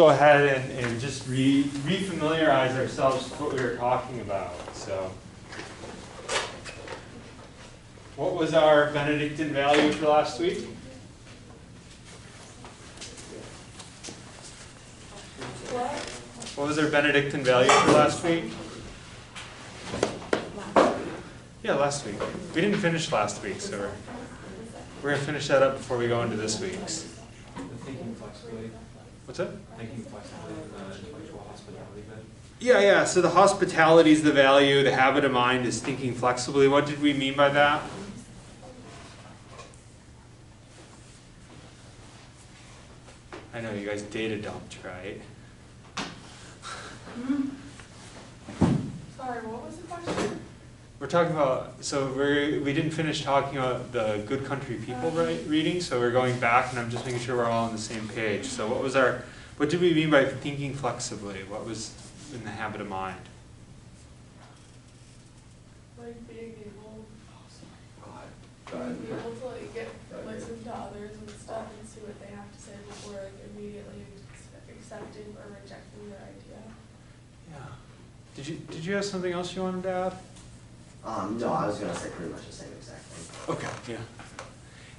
go ahead and just re-familiarize ourselves with what we were talking about. So, what was our Benedictine value for last week? What was our Benedictine value for last week? Yeah, last week. We didn't finish last week, so we're going to finish that up before we go into this week's. The thinking flexibility. What's that? Thinking flexibility in the intellectual hospitality bit. Yeah. So the hospitality is the value. The habit of mind is thinking flexibly. What did we mean by that? I know you guys data dumped, right? Sorry, what was the question? We're talking about, so we didn't finish talking about the Good Country People reading, so we're going back and I'm just making sure we're all on the same page. So what did we mean by thinking flexibly? What was in the habit of mind? Like being able Go ahead. to like listen to others and stuff and see what they have to say before like immediately accepting or rejecting their idea. Yeah. Did you have something else you wanted to add? No, I was going to say pretty much the same exact thing. Okay, yeah.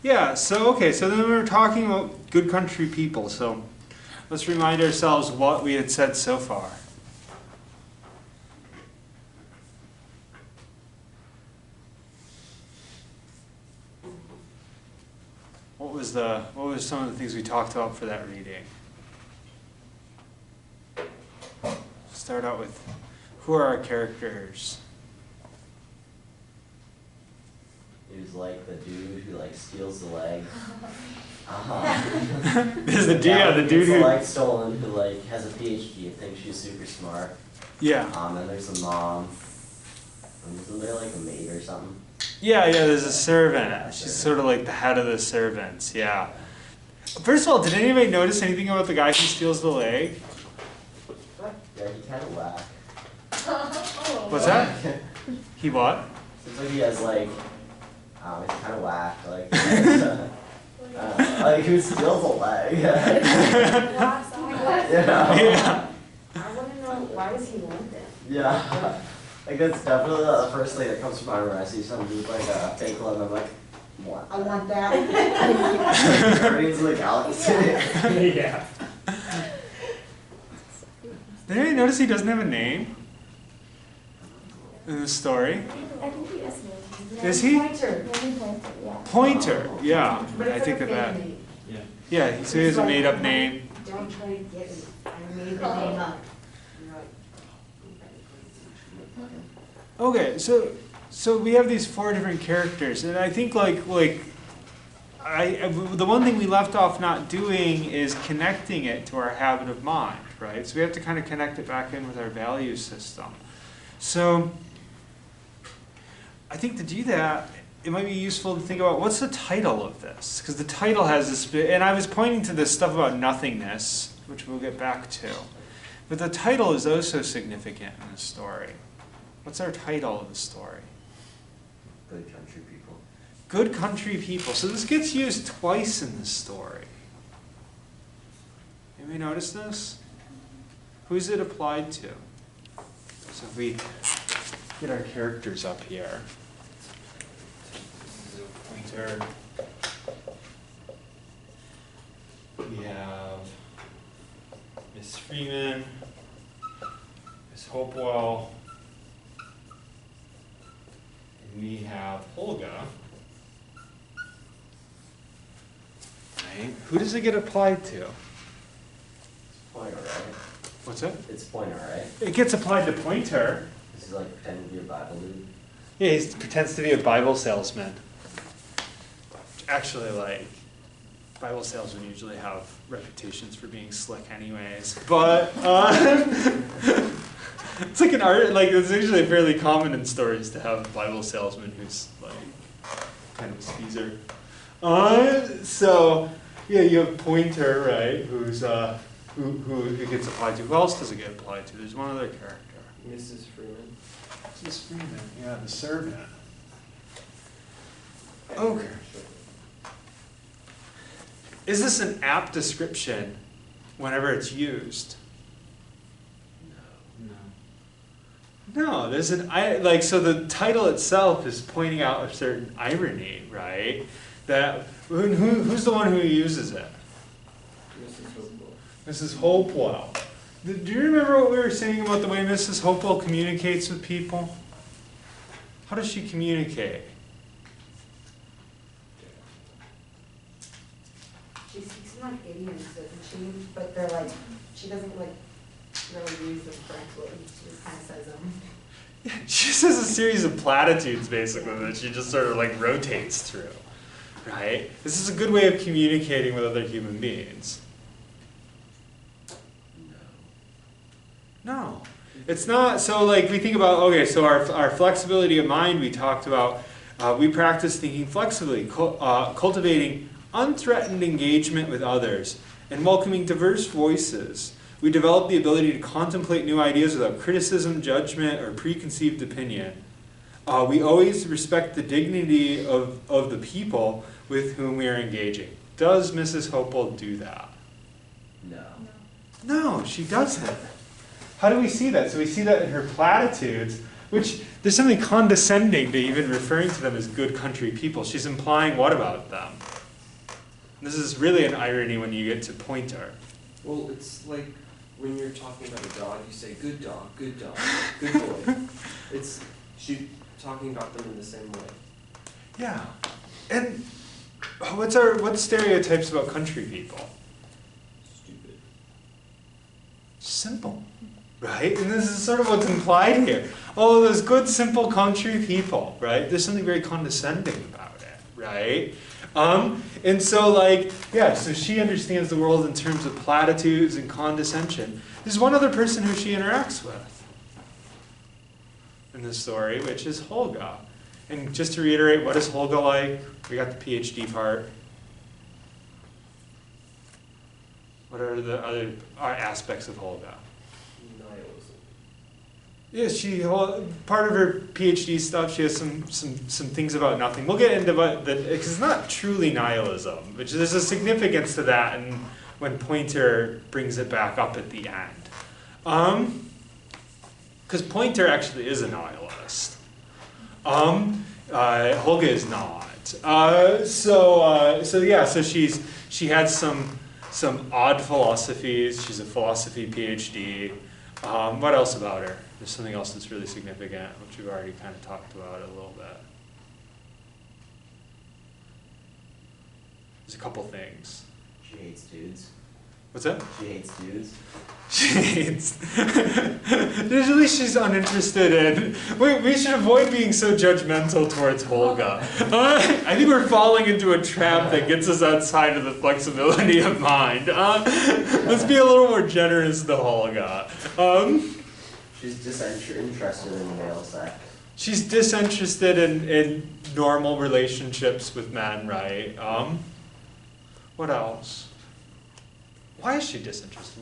Yeah, so then we were talking about Good Country People, so let's remind ourselves what we had said so far. What was some of the things we talked about for that reading? Start out with, who are our characters? He was like the dude who like steals the leg. This is the dude who like stolen, who like has a PhD and thinks she's super smart. Yeah. Then there's the mom. And isn't there like a maid or something? Yeah, there's a servant. She's sort of like the head of the servants, yeah. First of all, did anybody notice anything about the guy who steals the leg? Yeah, he kind of whack. What's that? He what? Seems like he has like, he's kind of whack. Like who steals a leg? Yeah. I want to know, why does he want that? Yeah. Like that's definitely the first thing that comes to mind when I see somebody with like a fake leg. I'm like, what? I want that. Guardians of the Galaxy. Yeah. Did anybody notice he doesn't have a name in the story? I think he is named. Is he? Pointer. Pointer, yeah. Pointer, yeah. But it's I think like of a that. family. Yeah. Yeah, so he has a made-up name. Don't try to get me. I made the name up. Okay, so we have these 4 different characters, and I think the one thing we left off not doing is connecting it to our habit of mind, right? So we have to kind of connect it back in with our value system. So I think to do that, it might be useful to think about what's the title of this, because the title has this, and I was pointing to this stuff about nothingness, which we'll get back to, but the title is also significant in the story. What's our title of the story? Good Country People. Good Country People. So this gets used twice in the story. Anybody notice this? Who's it applied to? So if we get our characters up here. This is a pointer. We have Miss Freeman, Miss Hopewell, we have Olga. Right? Who does it get applied to? Pointer, right? What's that? It's Pointer, right? It gets applied to Pointer. This is like pretending to be a Bible dude. Yeah, he pretends to be a Bible salesman. Actually, Bible salesmen usually have reputations for being slick anyways. But it's like an art, it's usually fairly common in stories to have a Bible salesman who's kind of a skeezer. So yeah, you have Pointer, right? Who's who gets applied to? Who else does it get applied to? There's one other character. Mrs. Freeman. Mrs. Freeman, yeah, the servant. Okay. Is this an apt description whenever it's used? No. No, there's so the title itself is pointing out a certain irony, right? That who's the one who uses it? Mrs. Hopewell. Mrs. Hopewell. Do you remember what we were saying about the way Mrs. Hopewell communicates with people? How does she communicate? She speaks in like idioms, doesn't she? But they're like, she doesn't like really use them correctly. She just kind of says them. She says a series of platitudes, basically, that she just sort of like rotates through, right? This is a good way of communicating with other human beings. No, it's not. So like we think about, okay, so our flexibility of mind, we talked about, we practice thinking flexibly, cultivating unthreatened engagement with others, and welcoming diverse voices. We develop the ability to contemplate new ideas without criticism, judgment, or preconceived opinion. We always respect the dignity of the people with whom we are engaging. Does Mrs. Hopewell do that? No. No, she doesn't. How do we see that? So we see that in her platitudes, which there's something condescending to even referring to them as good country people. She's implying what about them? This is really an irony when you get to Pointer. Well, it's like when you're talking about a dog, you say good dog, good boy. She's talking about them in the same way. Yeah. And what stereotypes about country people? Stupid. Simple. Right? And this is sort of what's implied here. Oh, those good, simple country people, right? There's something very condescending about it, right? And so like, yeah, so she understands the world in terms of platitudes and condescension. There's one other person who she interacts with in this story, which is Holga. And just to reiterate, what is Holga like? We got the PhD part. What are the other aspects of Holga? Nihilism. Yeah, part of her PhD stuff, she has some things about nothing. We'll get into because it's not truly nihilism, which there's a significance to that, and when Pointer brings it back up at the end. Because Pointer actually is a nihilist. Holga is not. So she had some odd philosophies. She's a philosophy PhD. What else about her? There's something else that's really significant, which we've already kind of talked about a little bit. There's a couple things. She hates dudes. What's that? She hates dudes. She hates. Usually she's uninterested in. We should avoid being so judgmental towards Holga. I think we're falling into a trap that gets us outside of the flexibility of mind. Let's be a little more generous to Holga. She's disinterested in male sex. She's disinterested in normal relationships with men, right? What else? Why is she disinterested?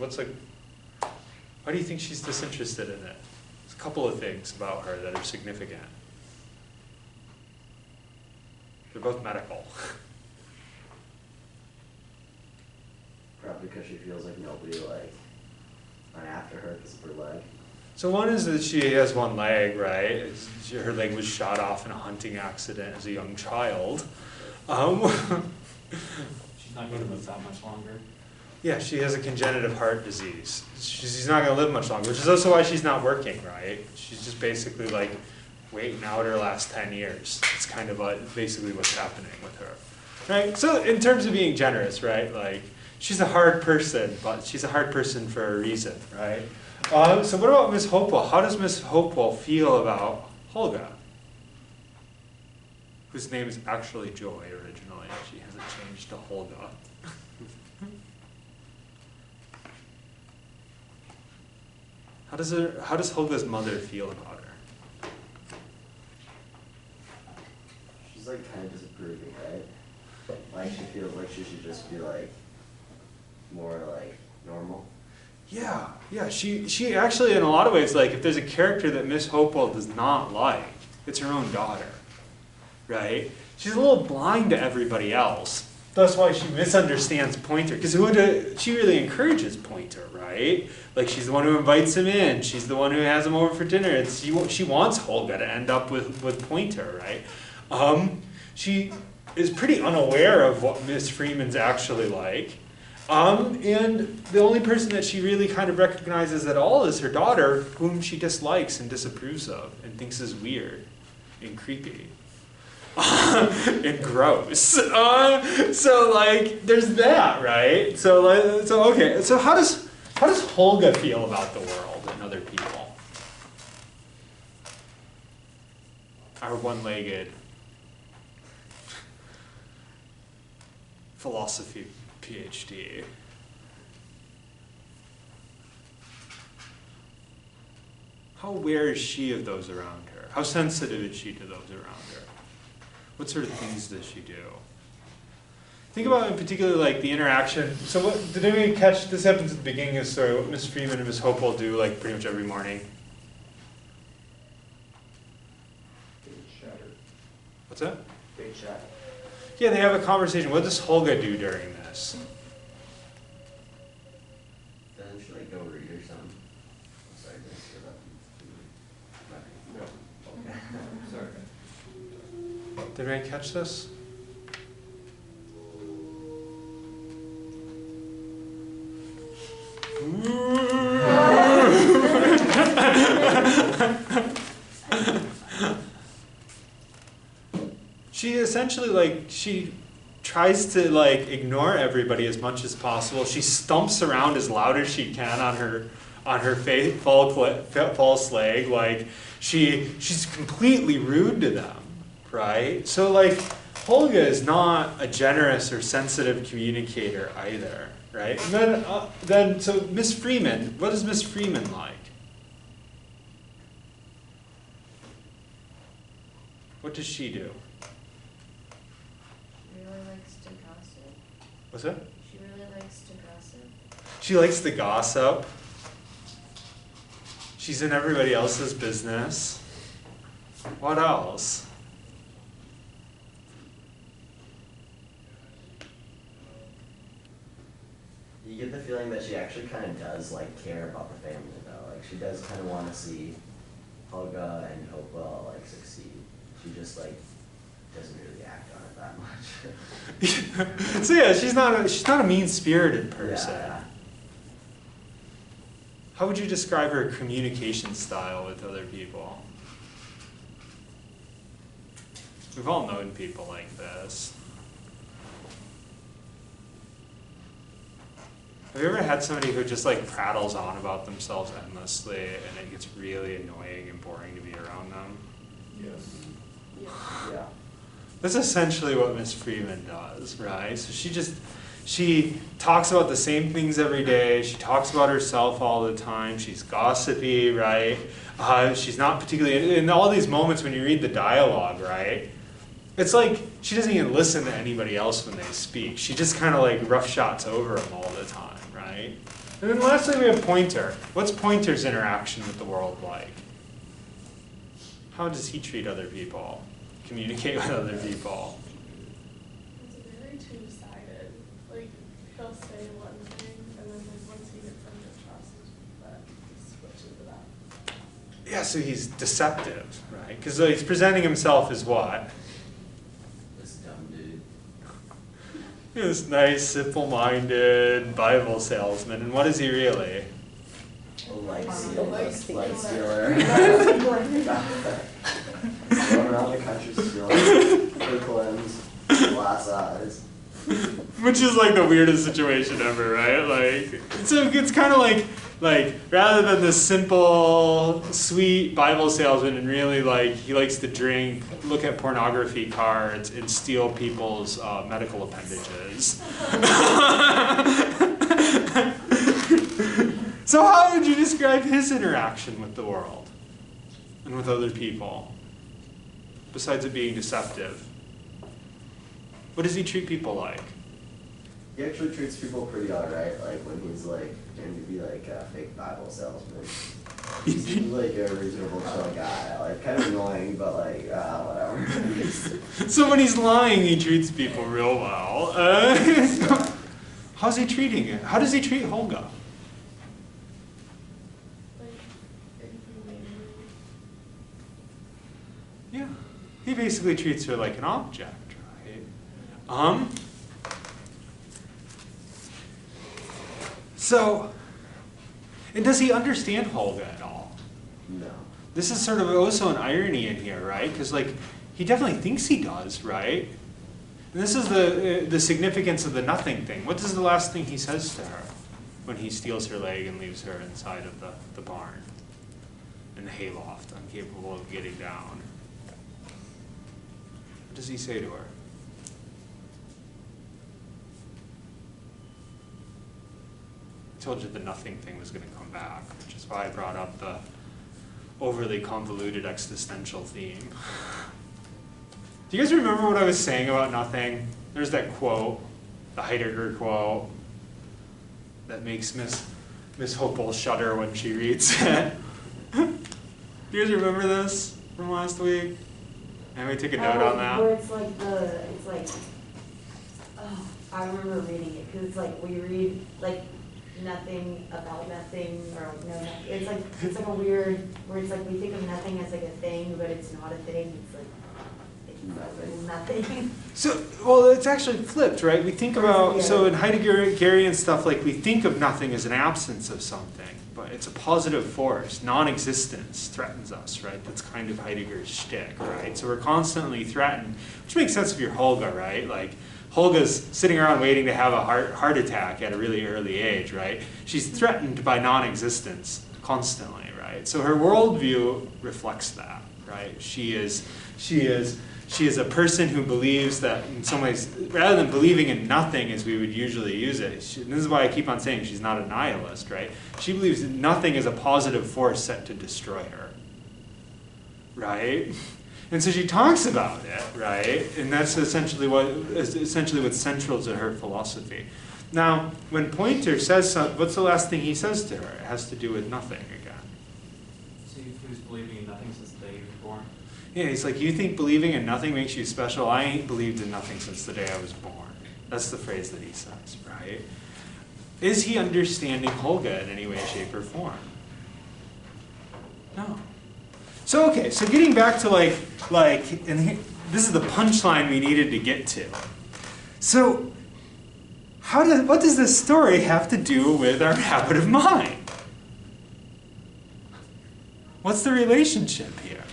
Why do you think she's disinterested in it? There's a couple of things about her that are significant. They're both medical. Probably because she feels like nobody went after her because of her leg. So one is that she has one leg, right? Her leg was shot off in a hunting accident as a young child. She's not going to live that much longer. Yeah, she has a congenital heart disease. She's not going to live much longer, which is also why she's not working, right? She's just basically like waiting out her last 10 years. It's kind of basically what's happening with her, right? So in terms of being generous, right? Like she's a hard person, but she's a hard person for a reason, right? So what about Miss Hopewell? How does Miss Hopewell feel about Holga? Whose name is actually Joy originally. She hasn't changed to Holga. How does Holga's mother feel about her? She's like kind of disapproving, right? Like she feels like she should just be like more like normal. Yeah. She actually, in a lot of ways, like if there's a character that Miss Hopewell does not like, it's her own daughter, right? She's a little blind to everybody else, That's why she misunderstands Pointer, because she really encourages Pointer, right? Like, she's the one who invites him in. She's the one who has him over for dinner. She wants Holga to end up with Pointer, right? She is pretty unaware of what Miss Freeman's actually like. And the only person that she really kind of recognizes at all is her daughter, whom she dislikes and disapproves of and thinks is weird and creepy. And gross. So like, there's that, right? So okay. So how does Holga feel about the world and other people? Our one-legged philosophy PhD. How aware is she of those around her? How sensitive is she to those around her? What sort of things does she do? Think about in particular like the interaction. So what did anybody catch? This happens at the beginning of the story. What Miss Freeman and Miss Hopewell do like pretty much every morning. Big shatter. What's that? Big shatter. Yeah, they have a conversation. What does Holga do during this? Doesn't she like go read or something? I'm sorry, did I screw that? No. Okay. Sorry. Did anybody catch this? She essentially she tries to ignore everybody as much as possible. She stumps around as loud as she can on her false leg. She's completely rude to them, right? So Holga is not a generous or sensitive communicator either, right? And then so Miss Freeman, what is Miss Freeman like? What does she do? She really likes to gossip. What's that? She really likes to gossip. She likes to gossip. She's in everybody else's business. What else? You get the feeling that she actually kind of does care about the family though. She does kind of want to see Helga and Hopewell succeed. She just doesn't really act on it that much. So yeah, she's not a mean-spirited person. Yeah. How would you describe her communication style with other people? We've all known people like this. Have you ever had somebody who just prattles on about themselves endlessly and it gets really annoying and boring to be around them? Yes. Yeah. That's essentially what Miss Freeman does, right? So she talks about the same things every day. She talks about herself all the time. She's gossipy, right? She's not particularly, in all these moments when you read the dialogue, right? It's she doesn't even listen to anybody else when they speak. She just kind of roughshots over them all the time, right? And then lastly we have Pointer. What's Pointer's interaction with the world like? How does he treat other people? Communicate with other people? It's very two-sided. He'll say one thing, and then once he gets under trust, that he switches it up. Yeah, so he's deceptive, right? Because he's presenting himself as what? This dumb dude. This nice, simple-minded Bible salesman. And what is he really? Light Light sealer. Going around the country stealing fake limbs, glass eyes. Which is the weirdest situation ever, right? So it's kind of like rather than this simple, sweet Bible salesman, and really he likes to drink, look at pornography cards, and steal people's medical appendages. So how would you describe his interaction with the world and with other people, besides it being deceptive? What does he treat people like? He actually treats people pretty alright, when he's trying to be a fake Bible salesman. He seems like a reasonable chill guy, like kind of annoying, but like, whatever. So when he's lying, he treats people real well. How's he treating it? How does he treat Holga? Like, inhumanely. Yeah, he basically treats her like an object, right? So, and does he understand Holga at all? No. This is sort of also an irony in here, right? Because like, he definitely thinks he does, right? And this is the significance of the nothing thing. What is the last thing he says to her when he steals her leg and leaves her inside of the barn? In the hayloft, incapable of getting down. What does he say to her? I told you the nothing thing was going to come back, which is why I brought up the overly convoluted existential theme. Do you guys remember what I was saying about nothing? There's that quote, the Heidegger quote, that makes Miss Hopel shudder when she reads it. Do you guys remember this from last week? Anybody take a note on that? Where it's like, oh, I remember reading it, because it's like, we read, like, nothing about nothing, or no, it's like a weird, where it's like, we think of nothing as like a thing, but it's not a thing, it's like nothing. So, well, it's actually flipped, right? We think about, so in Heideggerian stuff, like we think of nothing as an absence of something, but it's a positive force. Non-existence threatens us, right? That's kind of Heidegger's shtick, right? So we're constantly threatened, which makes sense if you're Holga, right? Like, Holga's sitting around waiting to have a heart attack at a really early age, right? She's threatened by non-existence constantly, right? So her worldview reflects that, right? She is a person who believes that in some ways, rather than believing in nothing as we would usually use it, and this is why I keep on saying she's not a nihilist, right? She believes that nothing is a positive force set to destroy her, right? And so she talks about it, right? And that's essentially what's central to her philosophy. Now, when Pointer says something, what's the last thing he says to her? It has to do with nothing again. So he was believing in nothing since the day he was born? Yeah, he's like, you think believing in nothing makes you special? I ain't believed in nothing since the day I was born. That's the phrase that he says, right? Is he understanding Holga in any way, shape, or form? No. So, okay, so getting back to and this is the punchline we needed to get to. So, what does this story have to do with our habit of mind? What's the relationship here?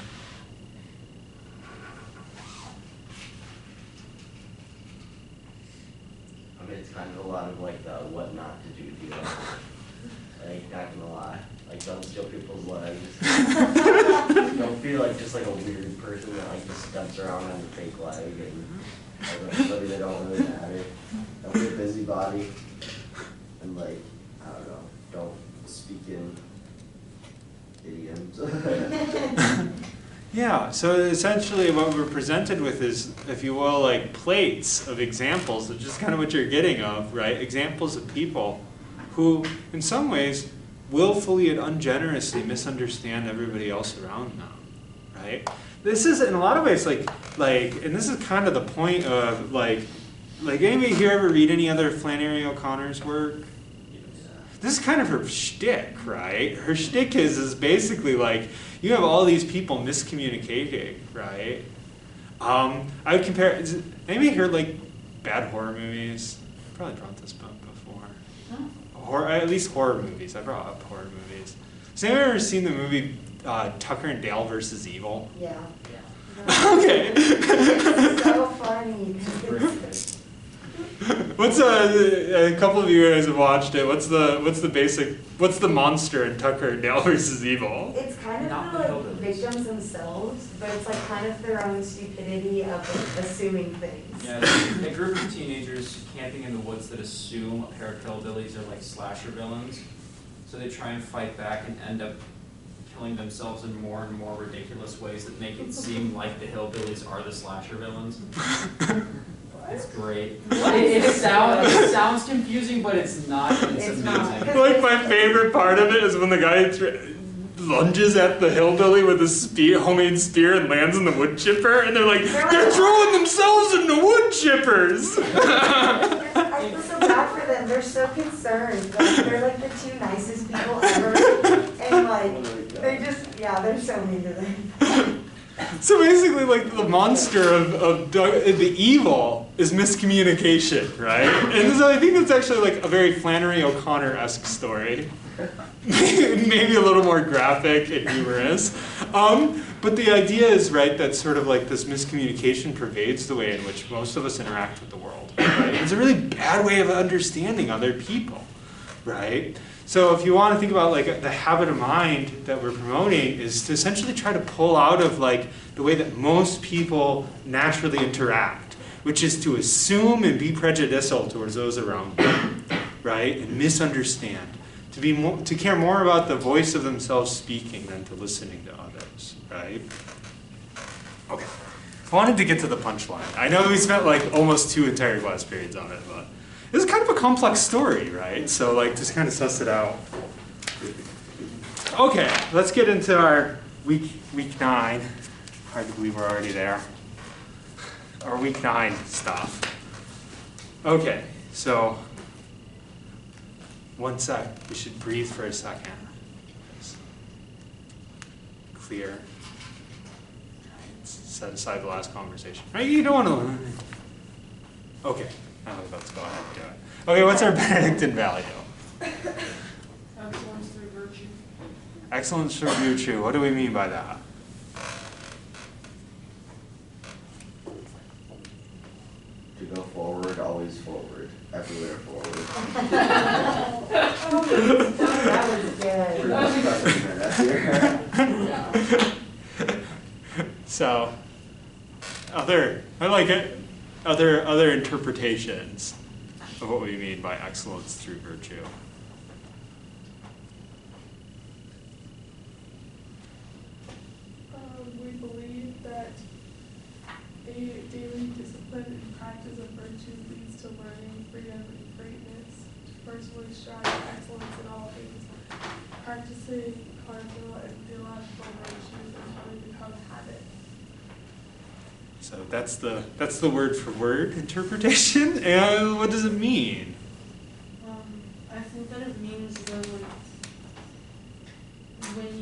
I mean, it's kind of a lot of like the what not to do deal. Like, not gonna lie. Like, don't steal people's legs. Don't be like just like a weird person that like just steps around on a fake leg and like somebody that don't really matter. Don't be a busybody. And like, I don't know, don't speak in idioms. Yeah, so essentially what we're presented with is, if you will, like plates of examples, which is kind of what you're getting of, right? Examples of people who, in some ways, willfully and ungenerously misunderstand everybody else around them, right? This is, in a lot of ways, like, and this is kind of the point of, like anybody here ever read any other Flannery O'Connor's work? This is kind of her shtick, right? Her shtick is basically like, you have all these people miscommunicating, right? I would compare, anybody heard like bad horror movies? I probably brought this book before. Horror, at least horror movies. I brought up horror movies. Has anyone ever seen the movie Tucker and Dale versus Evil? Yeah. Okay. So funny. What's a couple of you guys have watched it? What's the monster in Tucker and Dale versus Evil? It's kind of Not the the like hillbillies. victims themselves, but it's like kind of their own stupidity of like, assuming things. Yeah, a group of teenagers camping in the woods that assume a pair of hillbillies are like slasher villains. So they try and fight back and end up killing themselves in more and more ridiculous ways that make it seem like the hillbillies are the slasher villains. It's great. It sounds confusing, but it's not. It's It's amazing. not. Like my favorite part of it is when the guy lunges at the hillbilly with a spear, homemade spear, and lands in the wood chipper, and they're like, they're throwing themselves into wood chippers. I feel so bad for them. They're so concerned. Like, they're like the two nicest people ever, and like they just they're so mean to them. So basically, like, the monster of the evil is miscommunication, right? And so I think it's actually like a very Flannery O'Connor-esque story. Maybe a little more graphic and humorous. But the idea is, right, that sort of like this miscommunication pervades the way in which most of us interact with the world, right? It's a really bad way of understanding other people, right? So if you want to think about like the habit of mind that we're promoting is to essentially try to pull out of like the way that most people naturally interact, which is to assume and be prejudicial towards those around them, right? And misunderstand. To care more about the voice of themselves speaking than to listening to others, right? Okay. I wanted to get to the punchline. I know we spent like almost 2 entire class periods on it, but this is kind of a complex story, right? So like just kind of suss it out. Okay, let's get into our week 9. Hard to believe we're already there. Our week 9 stuff. Okay, so one sec. We should breathe for a second. Clear. Right, set aside the last conversation. Right, you don't want to. Okay, now let's go ahead and do it. Okay, what's our Benedictine value? Excellence through virtue. Excellence through virtue. What do we mean by that? To go forward, always forward, everywhere forward. That was good. So, I like it. Other interpretations of what we mean by excellence through virtue. We believe that daily discipline and practice of virtue leads to learning, freedom, and greatness. To personally strive for excellence in all things, practicing cardinal and theological virtues until they become habit. So that's the word for word interpretation. And what does it mean? I think that it means that when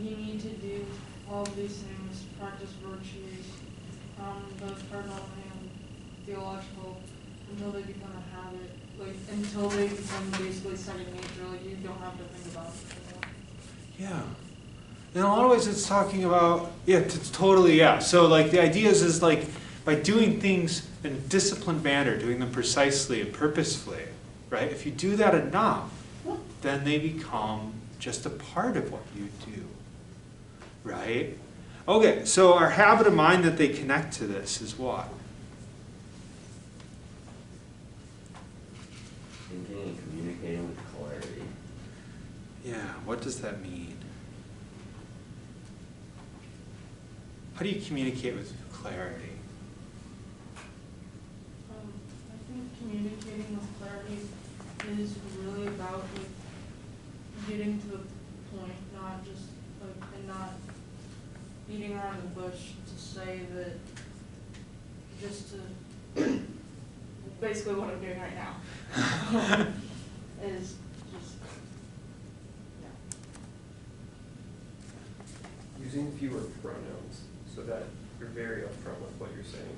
you need to do all of these things, practice virtues, both cardinal and theological, until they become a habit, like until they become basically second nature, like you don't have to think about it anymore. Yeah. In a lot of ways it's talking about, totally, yeah. So like the idea is like by doing things in a disciplined manner, doing them precisely and purposefully, right? If you do that enough, then they become just a part of what you do, right? Okay, so our habit of mind that they connect to this is what? Thinking and communicating with clarity. Yeah, what does that mean? How do you communicate with clarity? I think communicating with clarity is really about like getting to the point, not just like and not beating around the bush to say that just to basically what I'm doing right now is just Using fewer pronouns so that you're very upfront with what you're saying.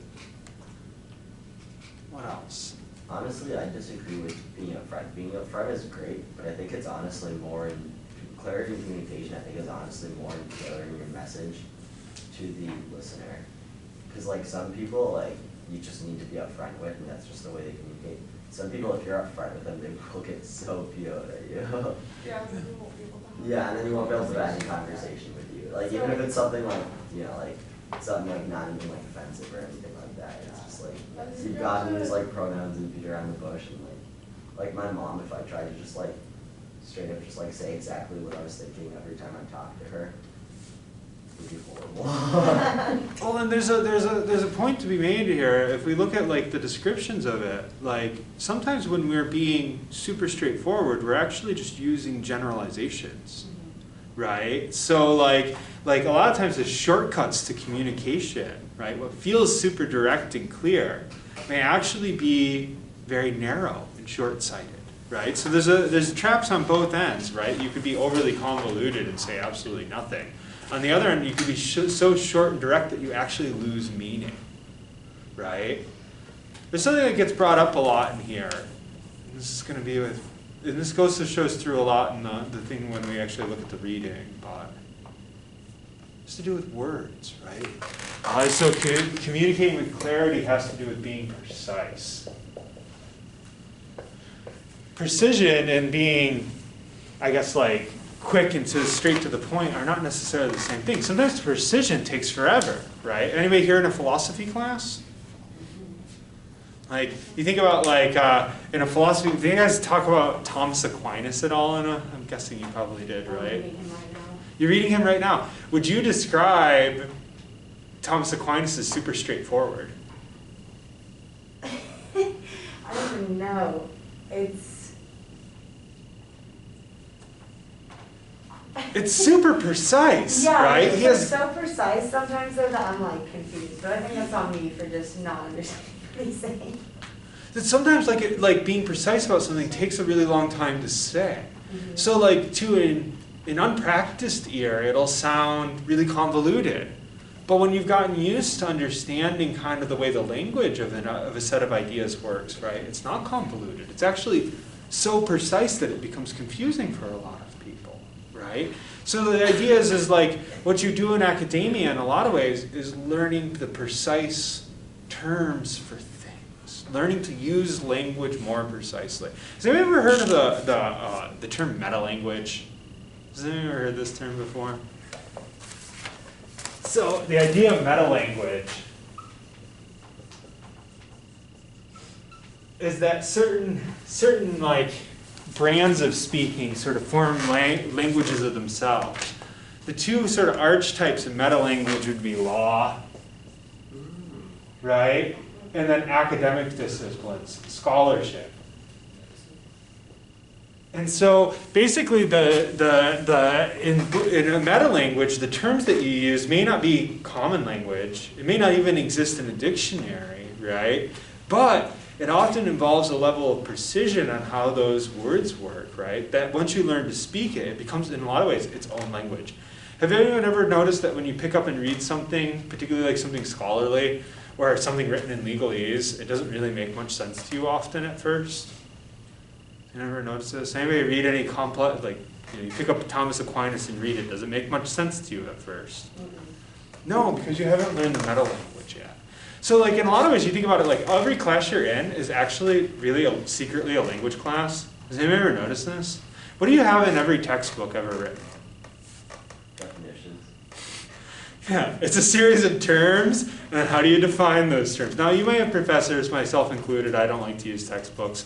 What else? Honestly, I disagree with being upfront. Being upfront is great, but I think it's honestly more in clarity and communication. I think is honestly more in tailoring your message to the listener. Because like some people, like you just need to be upfront with, and that's just the way they communicate. Some people, if you're upfront with them, they will get so PO'd at you. Yeah, and then we won't be able to have Yeah, and then you won't be able to have any conversation with you. Like even if it's something like, like something like not even like offensive or anything like that. It's just like you've got to use like pronouns and beat around the bush and like my mom, if I tried to just like straight up just like say exactly what I was thinking every time I talked to her, it would be horrible. Well, then there's a point to be made here. If we look at like the descriptions of it, like sometimes when we're being super straightforward, we're actually just using generalizations, right? So like a lot of times the shortcuts to communication, right? What feels super direct and clear may actually be very narrow and short-sighted, right? So there's traps on both ends, right? You could be overly convoluted and say absolutely nothing. On the other end, you could be so short and direct that you actually lose meaning, right? There's something that gets brought up a lot in here. And this is going to be with, and this goes to shows through a lot in the thing when we actually look at the reading, but it's to do with words, right? So communicating with clarity has to do with being precise. Precision and being, I guess, like quick and straight to the point are not necessarily the same thing. Sometimes precision takes forever, right? Anybody here in a philosophy class? Like, you think about like in a philosophy, do you guys talk about Thomas Aquinas at all? I'm guessing you probably did, right? I'm reading him right now. You're reading him right now. Would you describe Thomas Aquinas as super straightforward? I don't even know. It's super precise, Yeah, right? it's He has, so precise sometimes though that I'm like confused, but I think that's on me for just not understanding what he's saying. that sometimes like being precise about something takes a really long time to say. Mhm. So like to an unpracticed ear, it'll sound really convoluted. But when you've gotten used to understanding kind of the way the language of a set of ideas works, right? It's not convoluted. It's actually so precise that it becomes confusing for a lot of people, right? So the idea is like what you do in academia in a lot of ways is learning the precise terms for things, learning to use language more precisely. Has anyone ever heard of the term meta-language? Has anyone ever heard this term before? So the idea of meta-language is that certain like brands of speaking sort of form languages of themselves. The two sort of archetypes of meta-language would be law, right? And then academic disciplines, scholarship. And so basically in a meta-language, the terms that you use may not be common language. It may not even exist in a dictionary, right? But it often involves a level of precision on how those words work, right? That once you learn to speak it, it becomes, in a lot of ways, its own language. Have anyone ever noticed that when you pick up and read something, particularly like something scholarly, or something written in legalese, it doesn't really make much sense to you often at first? You never notice this? Anybody read any complex, like, you pick up Thomas Aquinas and read it, does it make much sense to you at first? No, because you haven't learned the meta language yet. So like in a lot of ways, you think about it, like every class you're in is actually really secretly a language class. Has anybody ever noticed this? What do you have in every textbook ever written? Definitions. Yeah, it's a series of terms, and then how do you define those terms? Now you might have professors, myself included, I don't like to use textbooks.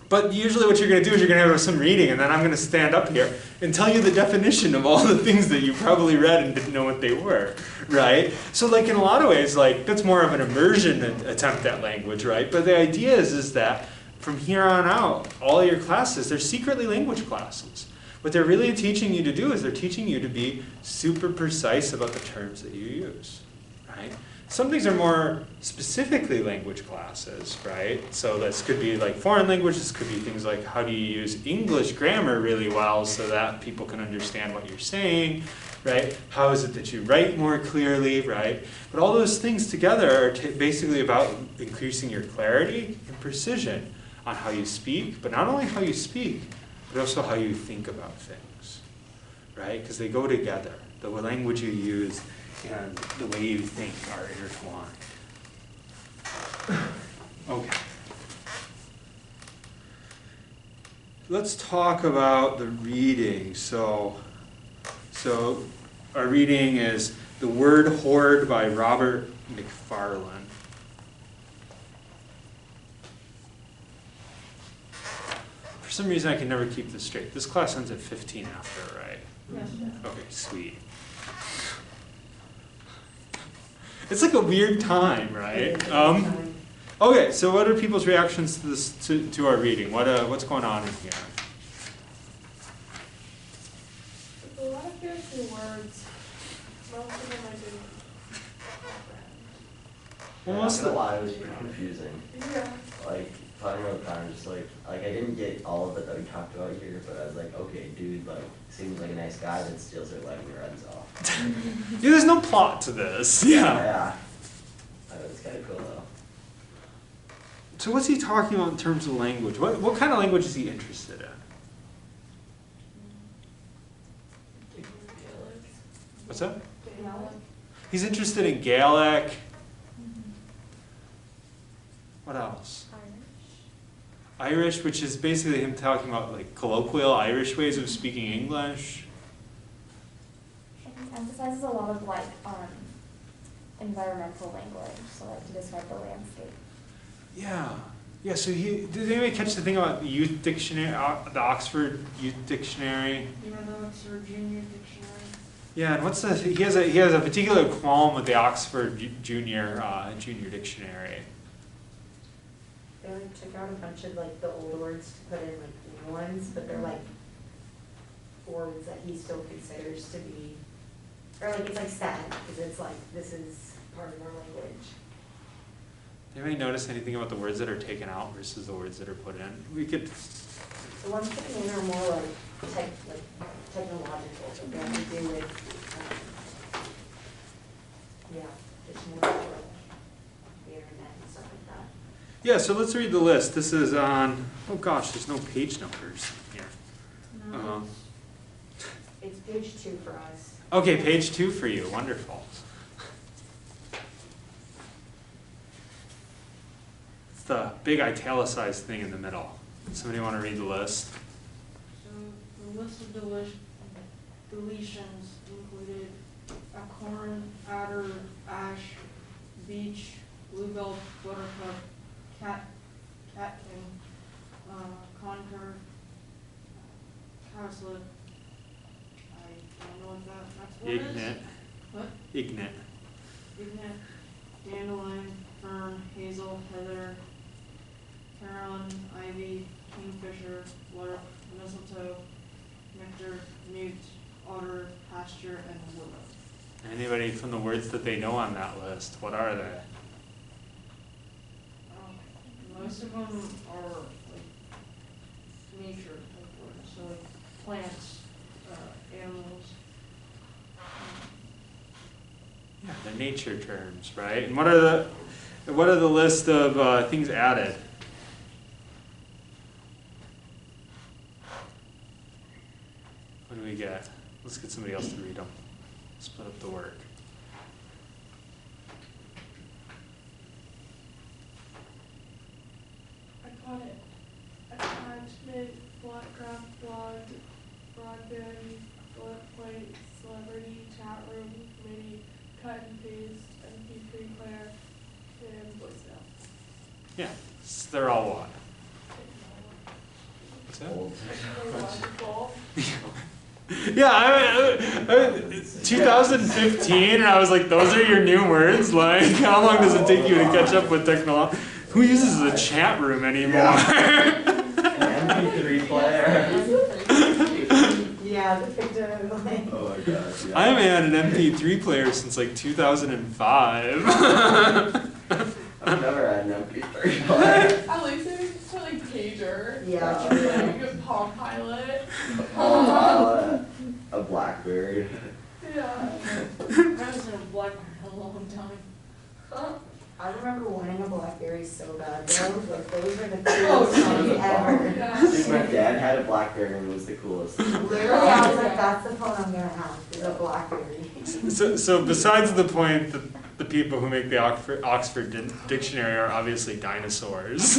But usually what you're going to do is you're going to have some reading, and then I'm going to stand up here and tell you the definition of all the things that you probably read and didn't know what they were, right? So like in a lot of ways, like that's more of an immersion attempt at language, right? But the idea is that from here on out, all your classes, they're secretly language classes. What they're really teaching you to do is they're teaching you to be super precise about the terms that you use, right? Some things are more specifically language classes, right? So this could be like foreign languages, this could be things like how do you use English grammar really well so that people can understand what you're saying, right? How is it that you write more clearly, right? But all those things together are basically about increasing your clarity and precision on how you speak, but not only how you speak, but also how you think about things, right? Because they go together. The language you use and the way you think are intertwined. Okay. Let's talk about the reading. So our reading is The Word Horde by Robert McFarlane. For some reason I can never keep this straight. This class ends at 15 after, right? Yes. Okay, sweet. It's like a weird time, right? Okay, so what are people's reactions to this to our reading? What's going on in here? just get a few words. Most of them I didn't comprehend. Well, Yeah, most not of gonna lie, it was pretty confusing. Yeah. Like, talking about the time, just like I didn't get all of it that we talked about here, but I was like, okay, dude, like, seems like a nice guy that steals her leg and runs off. Yeah, there's no plot to this. Yeah. Yeah. It's kind of cool though. So what's he talking about in terms of language? What kind of language is he interested in? What's that? Gaelic. He's interested in Gaelic. What else? Irish, which is basically him talking about like colloquial Irish ways of speaking English. It emphasizes a lot of like environmental language, so like to describe the landscape. Yeah. Yeah, so did anybody catch the thing about the youth dictionary, the Oxford Youth Dictionary? You know, the Oxford Junior Dictionary. Yeah, and he has a particular qualm with the Oxford Junior Dictionary. They like took out a bunch of like the old words to put in like new ones, but they're like words that he still considers to be, or like it's like sad, because it's like, this is part of our language. Did anybody notice anything about the words that are taken out versus the words that are put in? We could, The ones put in are more like technological, but they have to do with, yeah, just more like the internet and stuff like that. yeah, so let's read the list. This is on, oh gosh, there's no page numbers here. No, It's page 2 for us. Okay, page 2 for you, wonderful. It's the big italicized thing in the middle. Somebody want to read the list? so the list of deletions included acorn, adder, ash, beech, bluebell, buttercup, catkin, conker, cowslip. I don't know what that next one is. Ignet. What? Ignet. Ignet, dandelion, fern, hazel, heather, carolyn, ivy, kingfisher, lark, mistletoe, nectar, newt, otter, pasture, and willow. Anybody from the words that they know on that list, what are they? Most of them are like nature type words, so like plants, animals. Yeah, they're nature terms, right? And what are the list of things added? What do we get? Let's get somebody else to read them. Split up the work. I caught it. Attachment, blackgraph, broadband, bullet point, celebrity, chat room, committee, cut and paste, MP3 player, and voicemail. Yeah, they're all what? What's that? Old. Logical. Yeah, I 2015, and I was like, those are your new words? Like, how long does it take you to catch up with technology? Who uses the chat room anymore? An MP3 player. Yeah, the picture, like. Oh my gosh, yeah. I haven't had an MP3 player since like 2005. I've never had an MP3 player. At least it's for like pager. Yeah. Like a Palm Pilot. A Blackberry. Yeah. I was in a blackberry a long time. I remember wanting a Blackberry so bad, though. Like, those were the Oh, coolest things ever. Yeah. Dude, my dad had a Blackberry and it was the coolest. Literally, I was like, that's the phone I'm gonna have, is a Blackberry. So besides the point that the people who make the Oxford Dictionary are obviously dinosaurs.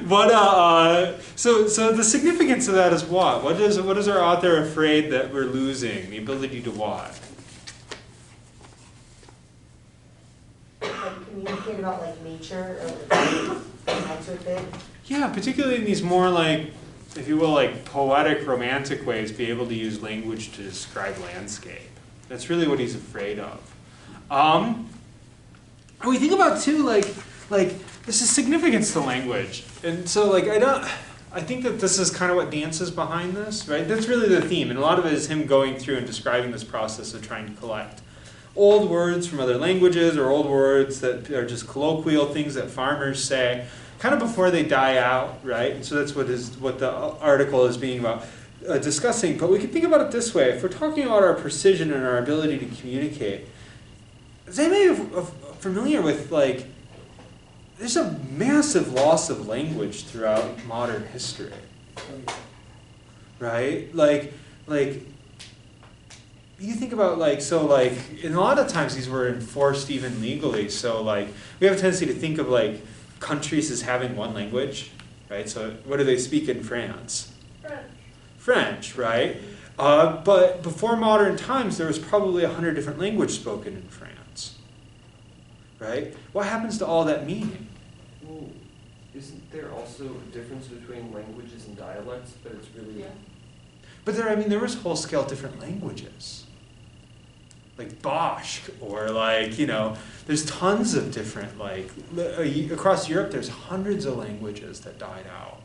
But so the significance of that is what? What is our author afraid that we're losing? The ability to what? Like, communicate about, like, nature, or like, connect with it. Yeah, particularly in these more like, if you will, like poetic, romantic ways, be able to use language to describe landscape. That's really what he's afraid of. And we think about too, like there's a significance to language, and so like I think that this is kind of what dances behind this, right? That's really the theme, and a lot of it is him going through and describing this process of trying to collect old words from other languages or old words that are just colloquial things that farmers say, kind of before they die out, right? So that's what the article is being about discussing. But we can think about it this way: if we're talking about our precision and our ability to communicate, is anybody familiar with like? There's a massive loss of language throughout modern history, right? Like you think about and a lot of times these were enforced even legally. So like we have a tendency to think of like countries as having one language, right? So what do they speak in France? French, right? But before modern times, there was probably 100 different languages spoken in France, right? What happens to all that meaning? Well, isn't there also a difference between languages and dialects, but it's really... Yeah. But there was whole-scale different languages. Like Basque, or there's tons of different, across Europe there's hundreds of languages that died out.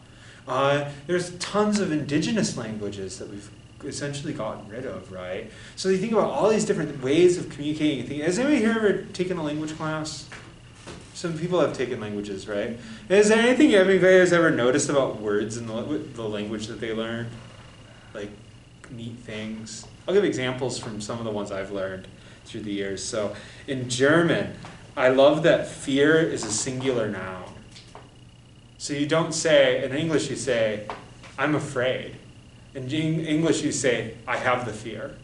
There's tons of indigenous languages that we've essentially gotten rid of, right? So you think about all these different ways of communicating. Has anybody here ever taken a language class? Some people have taken languages, right? Is there anything anybody has ever noticed about words in the language that they learned? Like neat things? I'll give examples from some of the ones I've learned through the years. So in German, I love that fear is a singular noun. So you don't say, in English you say, I'm afraid. In English you say, I have the fear.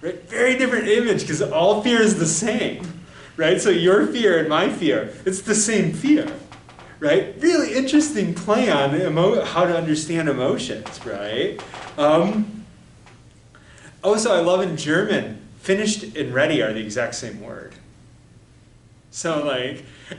Right? Very different image because all fear is the same. Right? So your fear and my fear, it's the same fear. Right? Really interesting play on how to understand emotions, right? Also, I love in German, finished and ready are the exact same word. So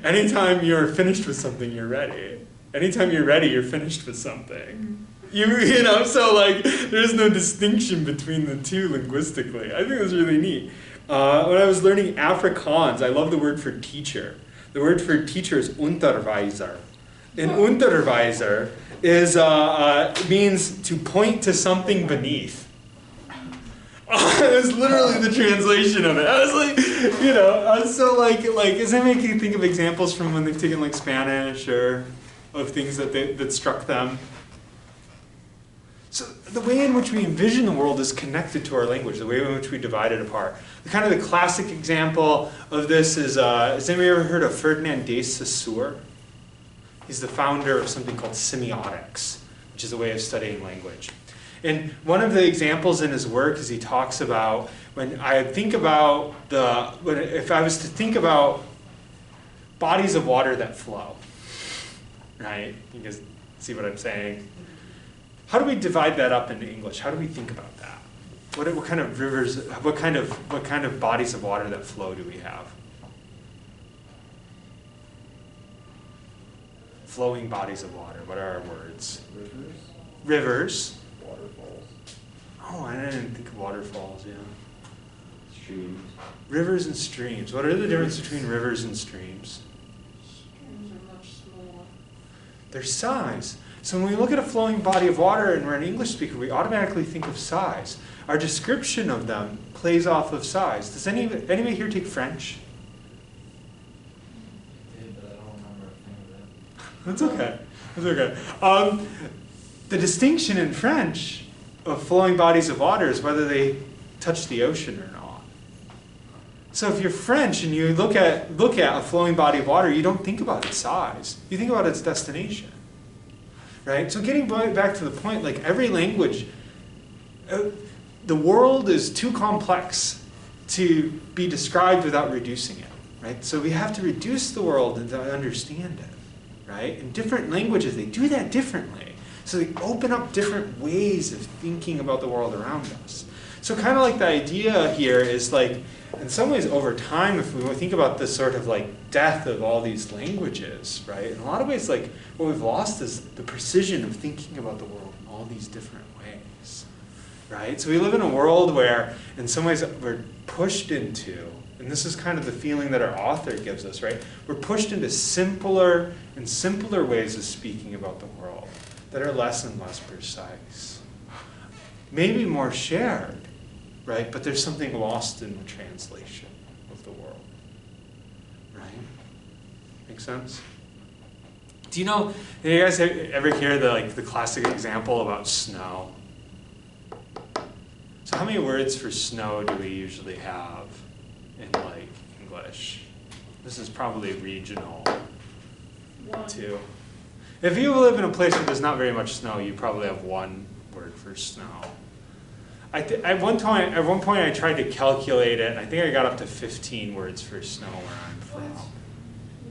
anytime you're finished with something, you're ready. Anytime you're ready, you're finished with something. There's no distinction between the two linguistically. I think that's really neat. When I was learning Afrikaans, I love the word for teacher. The word for teacher is Unterweiser. And Unterweiser means to point to something beneath. It was literally the translation of it. I was does that make you think of examples from when they've taken Spanish or of things that struck them? So the way in which we envision the world is connected to our language, the way in which we divide it apart. The classic example of this is, has anybody ever heard of Ferdinand de Saussure? He's the founder of something called semiotics, which is a way of studying language. And one of the examples in his work is he talks about if I was to think about bodies of water that flow, right? You guys see what I'm saying? How do we divide that up into English? How do we think about that? What kind of rivers? What kind of bodies of water that flow do we have? Flowing bodies of water. What are our words? Rivers. Waterfalls. Oh, I didn't think of waterfalls. Yeah. Streams. Rivers and streams. What are the difference between rivers and streams? Streams are much smaller. Their size. So when we look at a flowing body of water and we're an English speaker, we automatically think of size. Our description of them plays off of size. Does anybody here take French? But I don't remember a thing of that. That's okay. That's okay. The distinction in French of flowing bodies of water is whether they touch the ocean or not. So if you're French and you look at a flowing body of water, you don't think about its size. You think about its destination. Right? So getting back to the point, every language, the world is too complex to be described without reducing it. Right? So we have to reduce the world and to understand it. Right? In different languages, they do that differently. So they open up different ways of thinking about the world around us. So kind of the idea here is in some ways over time, if we think about this sort of death of all these languages, right? In a lot of ways, what we've lost is the precision of thinking about the world in all these different ways, right? So we live in a world where in some ways we're pushed into And this is kind of the feeling that our author gives us, right? We're pushed into simpler and simpler ways of speaking about the world that are less and less precise. Maybe more shared, right? But there's something lost in the translation of the world, right? Make sense? Do you guys ever hear the classic example about snow? So how many words for snow do we usually have in like English? This is probably regional too. If you live in a place where there's not very much snow, you probably have one word for snow. At one point I tried to calculate it, and I think I got up to 15 words for snow where I'm from.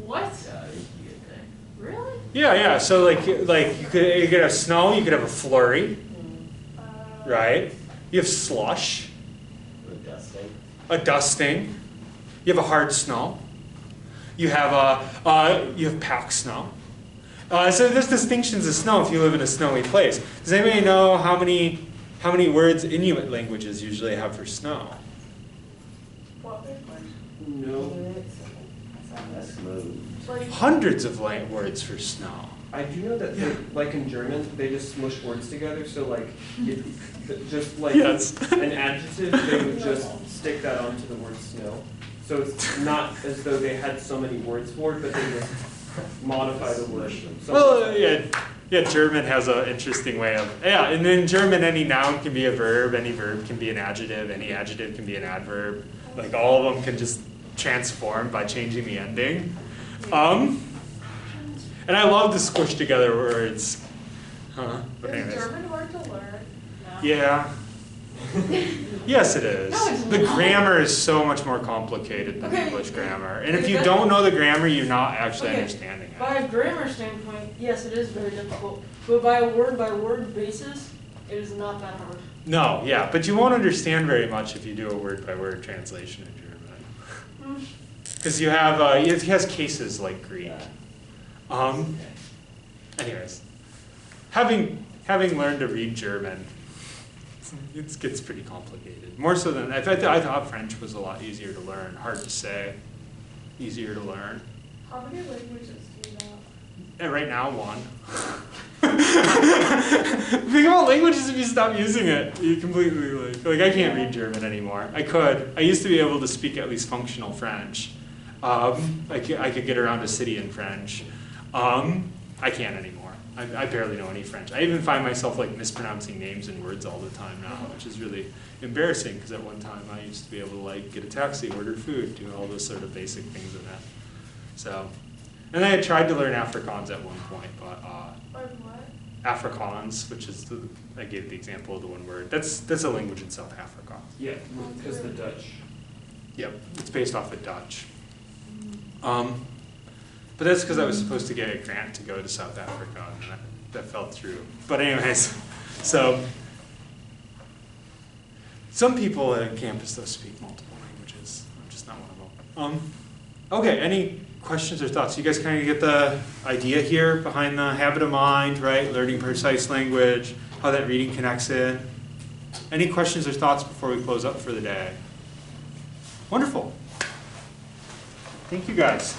What? Yeah, I think you get there. Really? Yeah. So like you could have snow, you could have a flurry, right? You have slush, a dusting. You have a hard snow. You have packed snow. So there's distinctions of snow if you live in a snowy place. Does anybody know how many words Inuit languages usually have for snow? What language? No. That's smooth. Like, Hundreds of words for snow. I do know that, like in German, they just smush words together, so like, just like Yes. an adjective, they would just stick that onto the word snow. So it's not as though they had so many words for it, but they just modify the word. Well, yeah, German has an interesting way of, and in German any noun can be a verb, any verb can be an adjective, any adjective can be an adverb. Like all of them can just transform by changing the ending. And I love to squish together words. But is anyways. German hard to learn? No. Yeah. Yes, it is. No, it's The not. grammar is so much more complicated than Okay. English grammar. And if Okay, you that- don't know the grammar, you're not actually Okay. understanding it. By a grammar standpoint, yes, it is very difficult. But by a word basis, it is not that hard. No, yeah, but you won't understand very much if you do a word-by-word translation in German. Because you have, it has cases like Greek. Anyways, having learned to read German, it gets pretty complicated. More so than, I thought French was a lot easier to learn. Hard to say, easier to learn. How many languages do you know? And right now, one. Think about languages if you stop using it. You completely, like I can't read German anymore. I could. I used to be able to speak at least functional French. I could get around a city in French. I can't anymore. I barely know any French. I even find myself like mispronouncing names and words all the time now, which is really embarrassing because at one time I used to be able to like get a taxi, order food, do all those sort of basic things in that. So, and I had tried to learn Afrikaans at one point, but Like what? Afrikaans, which is I gave the example of the one word. That's a language in South Africa. Yeah, because the Dutch. Yep, it's based off of Dutch. But that's because I was supposed to get a grant to go to South Africa, and that fell through. But anyways, so some people at campus though speak multiple languages. I'm just not one of them. Okay, any questions or thoughts? You guys kind of get the idea here behind the habit of mind, right? Learning precise language, how that reading connects in. Any questions or thoughts before we close up for the day? Wonderful. Thank you guys.